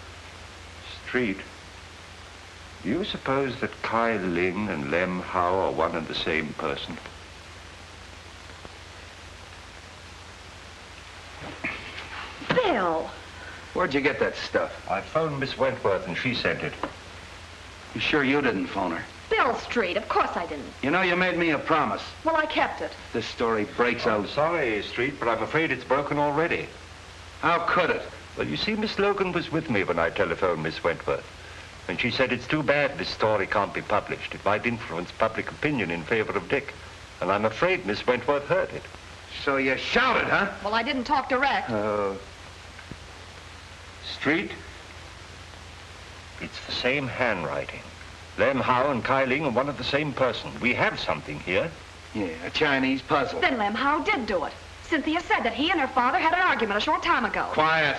Street, do you suppose that Kai Ling and Lem Howe are one and the same person? Bill! Where'd you get that stuff? I phoned Miss Wentworth and she sent it. You sure you didn't phone her? Bill Street, of course I didn't. You know, you made me a promise. Well, I kept it. This story breaks out. I'm sorry, Street, but I'm afraid it's broken already. How could it? Well, you see, Miss Logan was with me when I telephoned Miss Wentworth. And she said it's too bad this story can't be published. It might influence public opinion in favor of Dick. And I'm afraid Miss Wentworth heard it. So you shouted, huh? Well, I didn't talk direct. Street, it's the same handwriting. Lem Howe and Kai Ling are one of the same person. We have something here. Yeah, a Chinese puzzle. Then Lem Howe did do it. Cynthia said that he and her father had an argument a short time ago. Quiet.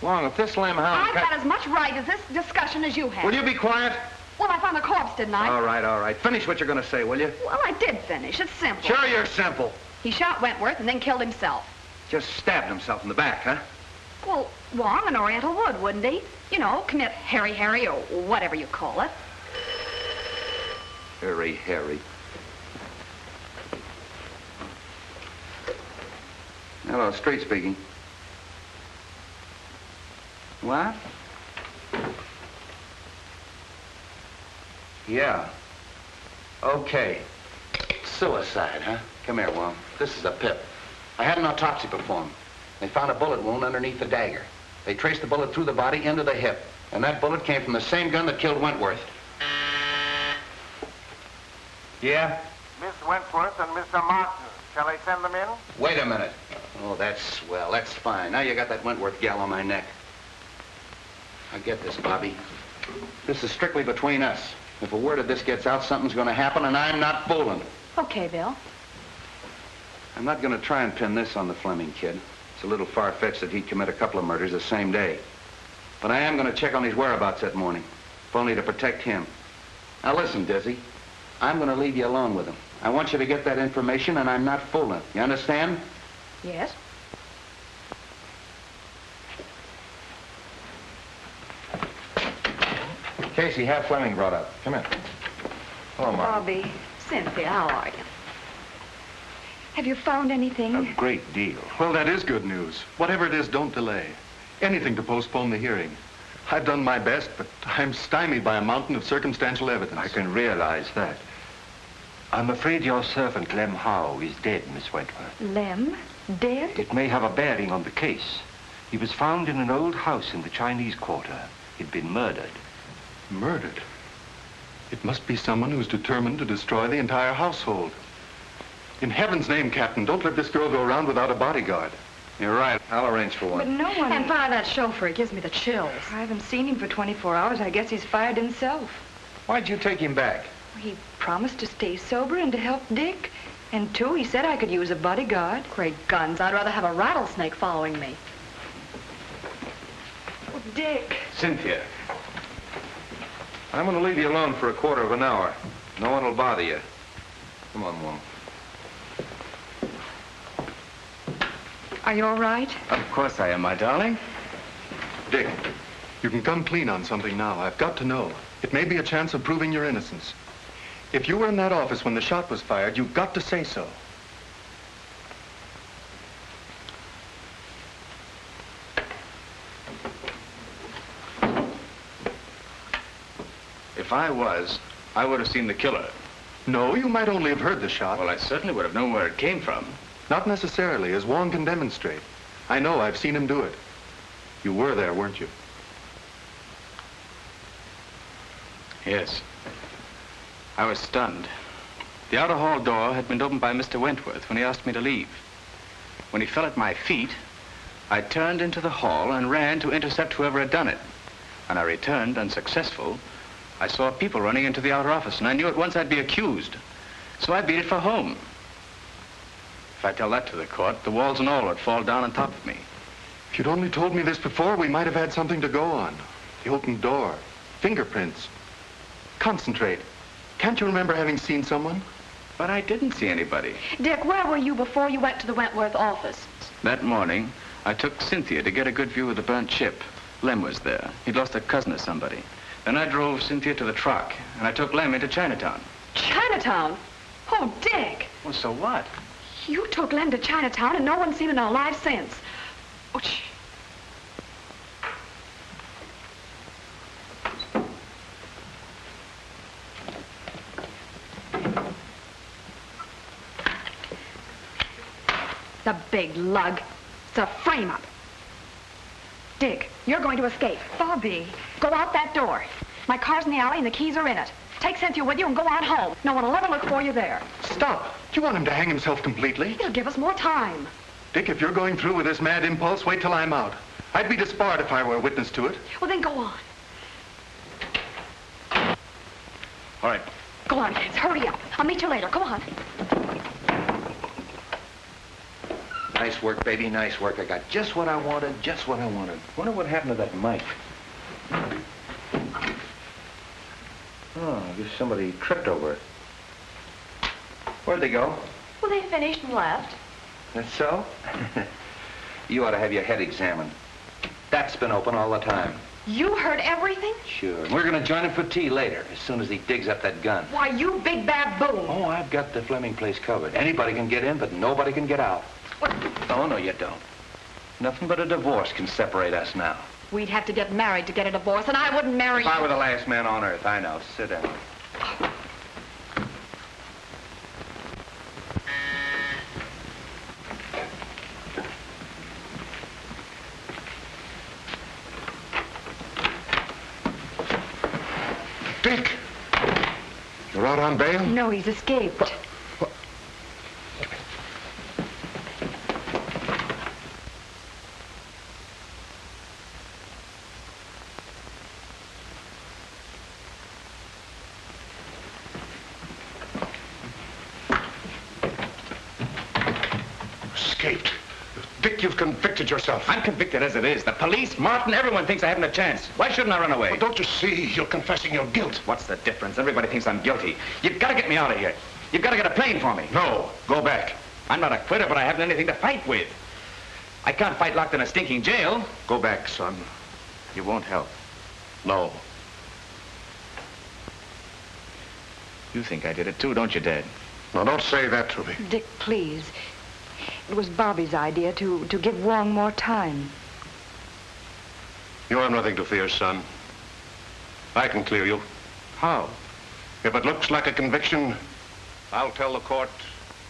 Wong, if this Lem Howe... I've got as much right to this discussion as you have. Will you be quiet? Well, I found the corpse, didn't I? All right. Finish what you're going to say, will you? Well, I did finish. It's simple. Sure you're simple. He shot Wentworth and then killed himself. Just stabbed himself in the back, huh? Well, Wong, an Oriental would, wouldn't he? You know, commit Harry or whatever you call it. Harry. Hello, Street speaking. What? Yeah. Okay. Suicide, huh? Come here, Wong. This is a pip. I had an autopsy performed. They found a bullet wound underneath the dagger. They traced the bullet through the body into the hip. And that bullet came from the same gun that killed Wentworth. Yeah? Miss Wentworth and Mr. Martin. Shall I send them in? Wait a minute. Oh, that's swell. That's fine. Now you got that Wentworth gal on my neck. I get this, Bobbie. This is strictly between us. If a word of this gets out, something's going to happen, and I'm not fooling. Okay, Bill. I'm not going to try and pin this on the Fleming kid. It's a little far-fetched that he'd commit a couple of murders the same day. But I am going to check on his whereabouts that morning, if only to protect him. Now listen, Dizzy. I'm going to leave you alone with him. I want you to get that information, and I'm not fooling. You understand? Yes. Casey, have Fleming brought up. Come in. Hello, Mark. Bobbie, Cynthia, how are you? Have you found anything? A great deal. Well, that is good news. Whatever it is, don't delay. Anything to postpone the hearing. I've done my best, but I'm stymied by a mountain of circumstantial evidence. I can realize that. I'm afraid your servant, Lem Howe, is dead, Miss Wentworth. Lem? Dead? It may have a bearing on the case. He was found in an old house in the Chinese Quarter. He'd been murdered. Murdered? It must be someone who's determined to destroy the entire household. In heaven's name, Captain, don't let this girl go around without a bodyguard. You're right. I'll arrange for one. But no one... And fire that chauffeur. It gives me the chills. I haven't seen him for 24 hours. I guess he's fired himself. Why'd you take him back? He promised to stay sober and to help Dick. And too, he said I could use a bodyguard. Great guns. I'd rather have a rattlesnake following me. Oh, Dick. Cynthia. I'm going to leave you alone for a quarter of an hour. No one will bother you. Come on, Wong. Are you all right? Of course I am, my darling. Dick, you can come clean on something now. I've got to know. It may be a chance of proving your innocence. If you were in that office when the shot was fired, you've got to say so. If I was, I would have seen the killer. No, you might only have heard the shot. Well, I certainly would have known where it came from. Not necessarily, as Wong can demonstrate. I know, I've seen him do it. You were there, weren't you? Yes. I was stunned. The outer hall door had been opened by Mr. Wentworth when he asked me to leave. When he fell at my feet, I turned into the hall and ran to intercept whoever had done it. When I returned, unsuccessful, I saw people running into the outer office, and I knew at once I'd be accused. So I beat it for home. If I tell that to the court, the walls and all would fall down on top of me. If you'd only told me this before, we might have had something to go on. The open door, fingerprints. Concentrate. Can't you remember having seen someone? But I didn't see anybody. Dick, where were you before you went to the Wentworth office? That morning, I took Cynthia to get a good view of the burnt ship. Lem was there. He'd lost a cousin or somebody. Then I drove Cynthia to the truck, and I took Lem into Chinatown. Chinatown? Oh, Dick. Well, so what? You took Lem to Chinatown and no one's seen him alive since. Oh, shh. The big lug. It's a frame-up. Dick, you're going to escape. Bobbie. Go out that door. My car's in the alley and the keys are in it. Take Cynthia with you and go on home. No one will ever look for you there. Stop. Do you want him to hang himself completely? It'll give us more time. Dick, if you're going through with this mad impulse, wait till I'm out. I'd be disbarred if I were a witness to it. Well, then go on. All right. Go on, kids. Hurry up. I'll meet you later. Go on. Nice work, baby, nice work. I got just what I wanted, just what I wanted. Wonder what happened to that mic. Oh, I guess somebody tripped over it. Where'd they go? Well, they finished and left. That's so? You ought to have your head examined. That's been open all the time. You heard everything? Sure. And we're going to join him for tea later, as soon as he digs up that gun. Why, you big baboon. Oh, I've got the Fleming place covered. Anybody can get in, but nobody can get out. What? Oh, no, you don't. Nothing but a divorce can separate us now. We'd have to get married to get a divorce, and I wouldn't marry If you. I were the last man on earth, I know. Sit down. Dick! You're out on bail? No, he's escaped. Escaped. Dick, you've convicted yourself. I'm convicted as it is. The police, Martin, everyone thinks I haven't a chance. Why shouldn't I run away? Well, don't you see? You're confessing your guilt. What's the difference? Everybody thinks I'm guilty. You've got to get me out of here. You've got to get a plane for me. No, go back. I'm not a quitter, but I haven't anything to fight with. I can't fight locked in a stinking jail. Go back, son. You won't help. No. You think I did it too, don't you, Dad? No, don't say that to me. Dick, please. It was Bobbie's idea to give Wong more time. You have nothing to fear, son. I can clear you. How? If it looks like a conviction, I'll tell the court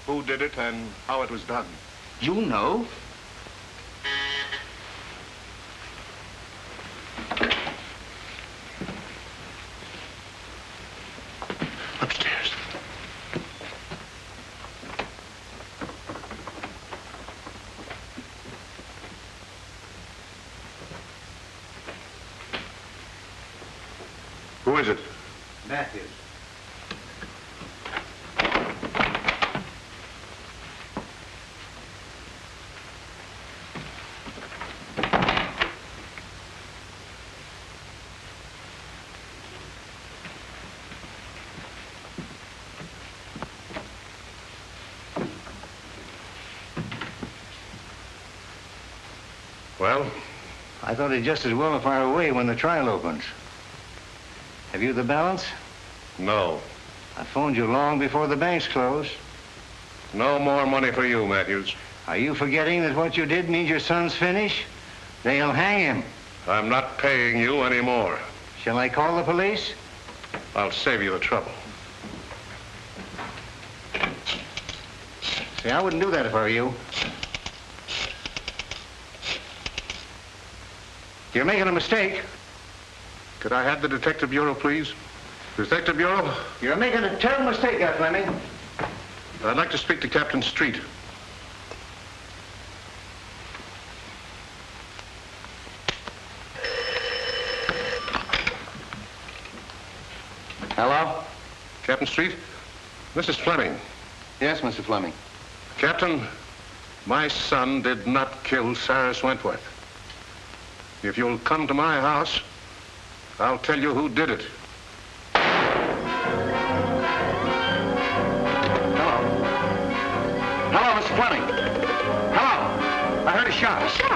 who did it and how it was done. You know? Upstairs. Who is it? Matthews. Well? I thought he'd just as well fire away when the trial opens. Have you the balance? No. I phoned you long before the banks closed. No more money for you, Matthews. Are you forgetting that what you did means your son's finished? They'll hang him. I'm not paying you anymore. Shall I call the police? I'll save you the trouble. See, I wouldn't do that if I were you. You're making a mistake. Could I have the Detective Bureau, please? Detective Bureau? You're making a terrible mistake there, Fleming. I'd like to speak to Captain Street. Hello? Captain Street? This is Fleming. Yes, Mr. Fleming. Captain, my son did not kill Cyrus Wentworth. If you'll come to my house, I'll tell you who did it. Come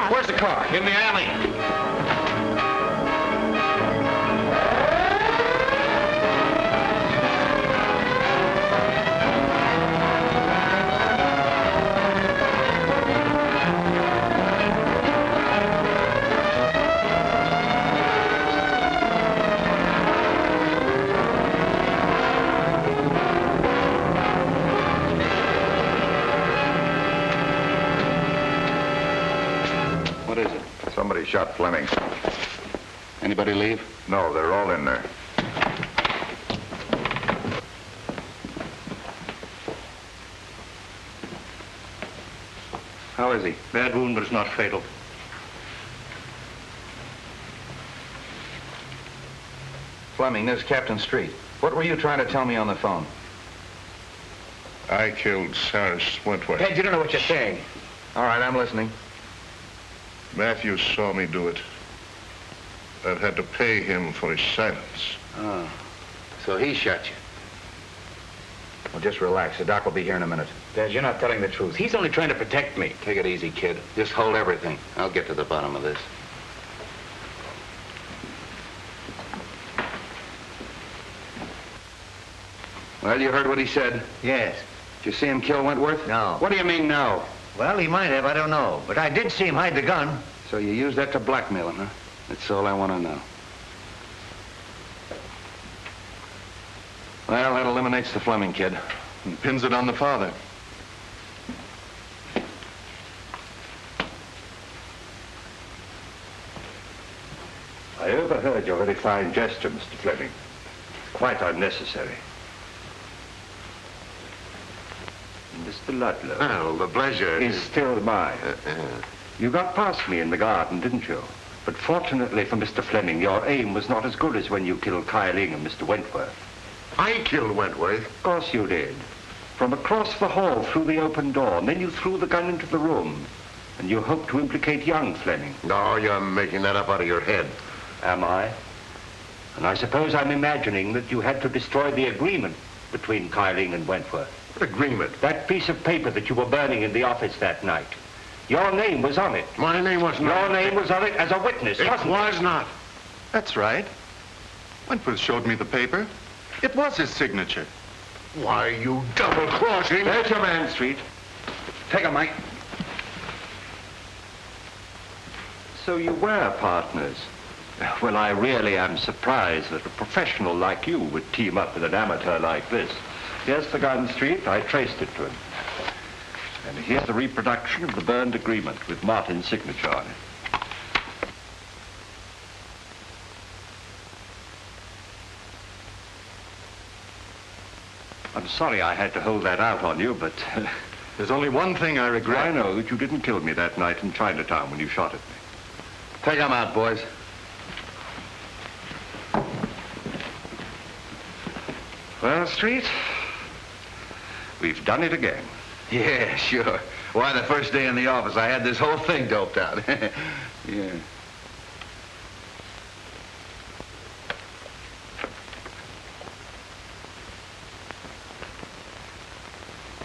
car. Where's the car? In the alley. What is it? Somebody shot Fleming. Anybody leave? No, they're all in there. How is he? Bad wound, but it's not fatal. Fleming, this is Captain Street. What were you trying to tell me on the phone? I killed Cyrus Wentworth. Ted, you don't know what you're saying. All right, I'm listening. Matthews saw me do it. I've had to pay him for his silence. Oh, so he shot you. Well, just relax. The doc will be here in a minute. Dad, you're not telling the truth. He's only trying to protect me. Take it easy, kid. Just hold everything. I'll get to the bottom of this. Well, you heard what he said. Yes. Did you see him kill Wentworth? No. What do you mean, no? Well, he might have, I don't know. But I did see him hide the gun. So you used that to blackmail him, huh? That's all I want to know. Well, that eliminates the Fleming kid. And pins it on the father. I overheard your very fine gesture, Mr. Fleming. Quite unnecessary. Mr. Ludlow. Well, the pleasure is still mine. You got past me in the garden, didn't you? But fortunately for Mr. Fleming, your aim was not as good as when you killed Kyling and Mr. Wentworth. I killed Wentworth. Of course you did. From across the hall through the open door, and then you threw the gun into the room. And you hoped to implicate young Fleming. No, you're making that up out of your head. Am I? And I suppose I'm imagining that you had to destroy the agreement between Kyling and Wentworth. What agreement? That piece of paper that you were burning in the office that night. Your name was on it. My name was not. Your name was on it as a witness, It was not. That's right. Wentworth showed me the paper. It was his signature. Why, you double-crossing... There's your man, Street. Take him, Mike. So you were partners. Well, I really am surprised that a professional like you would team up with an amateur like this. Here's the gun, Street. I traced it to him. And here's the reproduction of the burned agreement with Martin's signature on it. I'm sorry I had to hold that out on you, but... There's only one thing I regret. I know that you didn't kill me that night in Chinatown when you shot at me. Take him out, boys. Well, Street, we've done it again. Yeah, sure. Why, the first day in the office, I had this whole thing doped out. Yeah.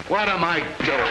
What am I doing?